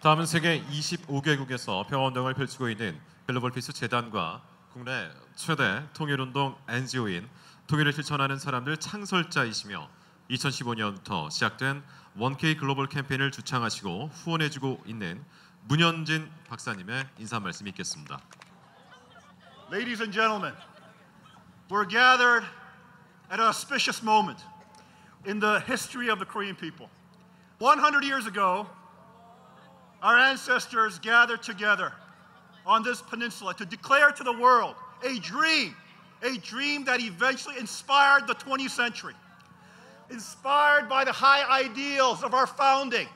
다음은 세계 25개국에서 평화운동을 펼치고 있는 글로벌 피스 재단과 국내 최대 통일운동 NGO인 통일을 실천하는 사람들 창설자이시며 2015년부터 시작된 원케이 글로벌 캠페인을 주창하시고 후원해주고 있는 문현진 박사님의 인사 말씀이 있겠습니다. Ladies and gentlemen, we're gathered at an auspicious moment in the history of the Korean people. 100 years ago, our ancestors gathered together on this peninsula to declare to the world a dream that eventually inspired the 20th century, inspired by the high ideals of our founding,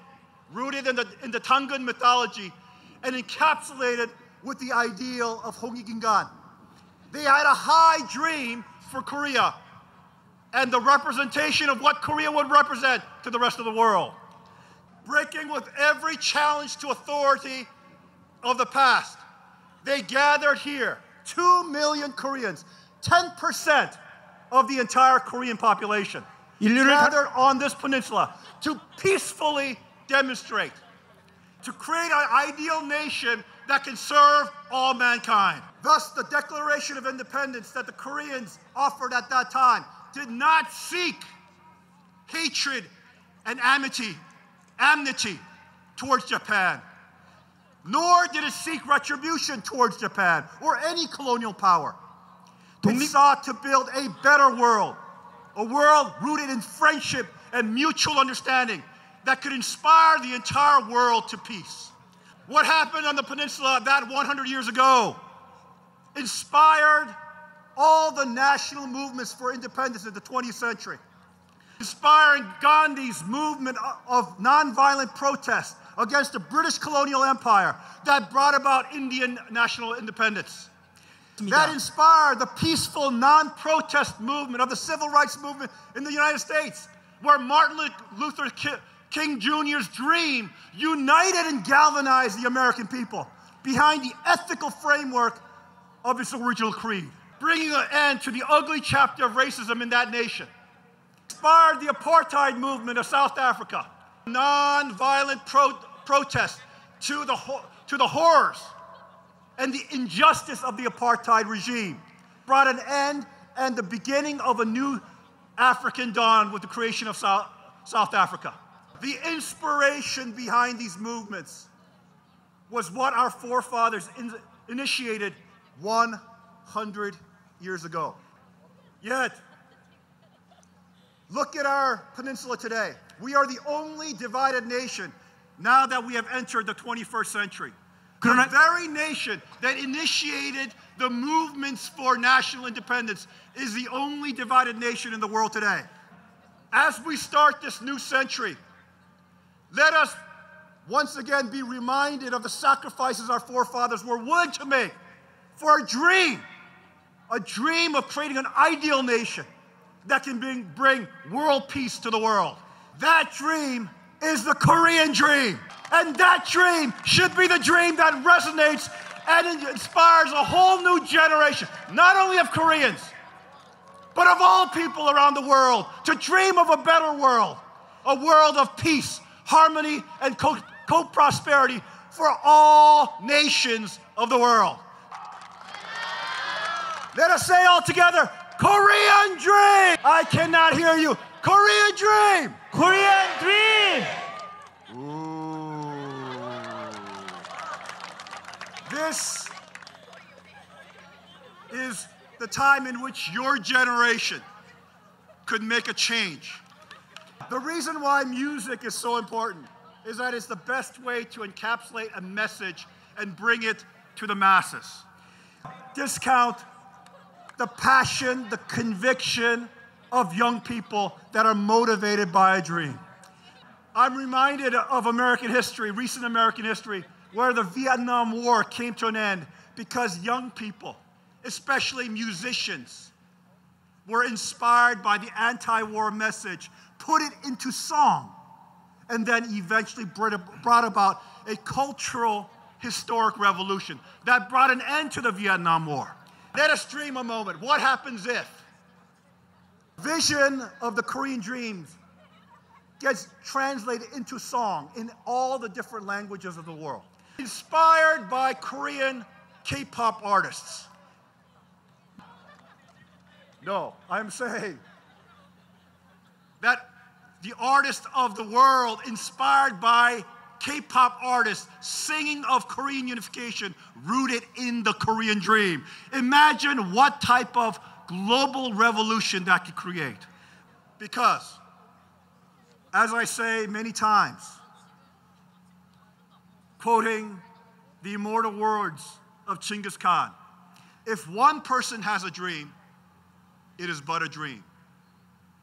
rooted in the Tangun mythology, and encapsulated with the ideal of Hongik-ingan. They had a high dream for Korea and the representation of what Korea would represent to the rest of the world. Breaking with every challenge to authority of the past, they gathered here, 2 million Koreans, 10% of the entire Korean population, gathered on this peninsula to peacefully demonstrate, to create an ideal nation that can serve all mankind. Thus, the Declaration of Independence that the Koreans offered at that time did not seek hatred and enmity towards Japan, nor did it seek retribution towards Japan or any colonial power. It sought to build a better world, a world rooted in friendship and mutual understanding that could inspire the entire world to peace. What happened on the peninsula that 100 years ago inspired all the national movements for independence in the 20th century, inspiring Gandhi's movement of nonviolent protest against the British colonial empire that brought about Indian national independence. That inspired the peaceful non-protest movement of the civil rights movement in the United States, where Martin Luther King Jr.'s dream united and galvanized the American people behind the ethical framework of its original creed, bringing an end to the ugly chapter of racism in that nation. Inspired the apartheid movement of South Africa, non-violent protest to the horrors and the injustice of the apartheid regime, brought an end and the beginning of a new African dawn with the creation of South Africa. The inspiration behind these movements was what our forefathers initiated 100 years ago. Yet, look at our peninsula today. We are the only divided nation now that we have entered the 21st century. The very nation that initiated the movements for national independence is the only divided nation in the world today. As we start this new century, let us once again be reminded of the sacrifices our forefathers were willing to make for a dream of creating an ideal nation that can bring world peace to the world. That dream is the Korean dream. And that dream should be the dream that resonates and inspires a whole new generation, not only of Koreans, but of all people around the world, to dream of a better world, a world of peace, harmony, and co-prosperity for all nations of the world. Let us say all together, Korean dream! I cannot hear you. Korean dream! Korean dream! This is the time in which your generation could make a change. The reason why music is so important is that it's the best way to encapsulate a message and bring it to the masses. Discount the passion, the conviction of young people that are motivated by a dream. I'm reminded of American history, recent American history, where the Vietnam War came to an end because young people, especially musicians, were inspired by the anti-war message, put it into song, and then eventually brought about a cultural, historic revolution that brought an end to the Vietnam War. Let us dream a moment. What happens if? Vision of the Korean dreams gets translated into song in all the different languages of the world. Inspired by Korean K-pop artists. No, I'm saying that the artists of the world inspired by K-pop artists singing of Korean unification rooted in the Korean dream. Imagine what type of global revolution that could create. Because, as I say many times, quoting the immortal words of Genghis Khan, if one person has a dream, it is but a dream.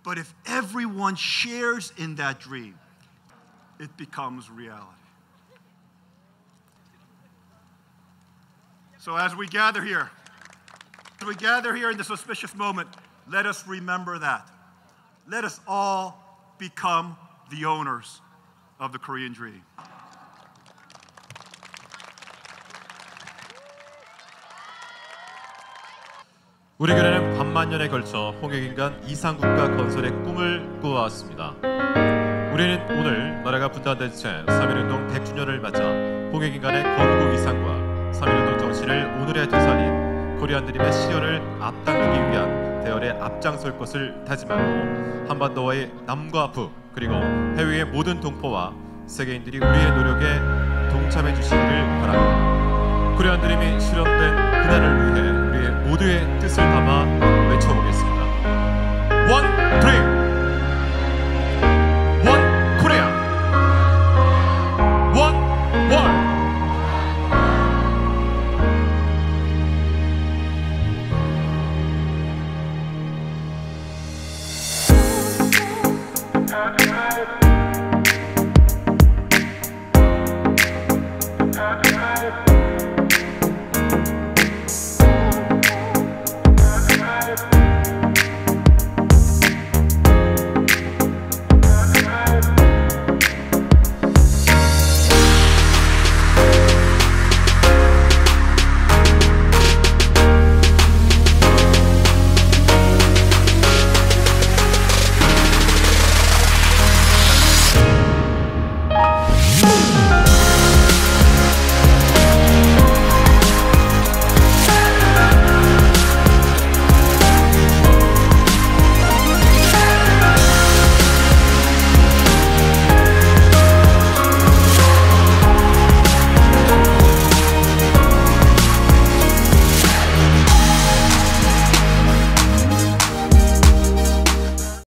But if everyone shares in that dream, it becomes reality. So as we gather here in this auspicious moment, let us remember that. Let us all become the owners of the Korean dream. 우리 교회는 반만년에 걸쳐 홍익인간 이상국가 건설의 꿈을 꾸어왔습니다. 우리는 오늘 나라가 분단된 채 3.1운동 100주년을 맞아 홍익인간의 건국 이상과 3.1운동 정신을 오늘의 되살린 코리안드림의 실현을 앞당기기 위한 대열에 앞장설 것을 다짐하고 한반도와의 남과 북 그리고 해외의 모든 동포와 세계인들이 우리의 노력에 동참해 주시기를 바랍니다. 코리안드림이 실현된 그날을 위해 우리의 모두의 뜻을 담아 외쳐보겠습니다.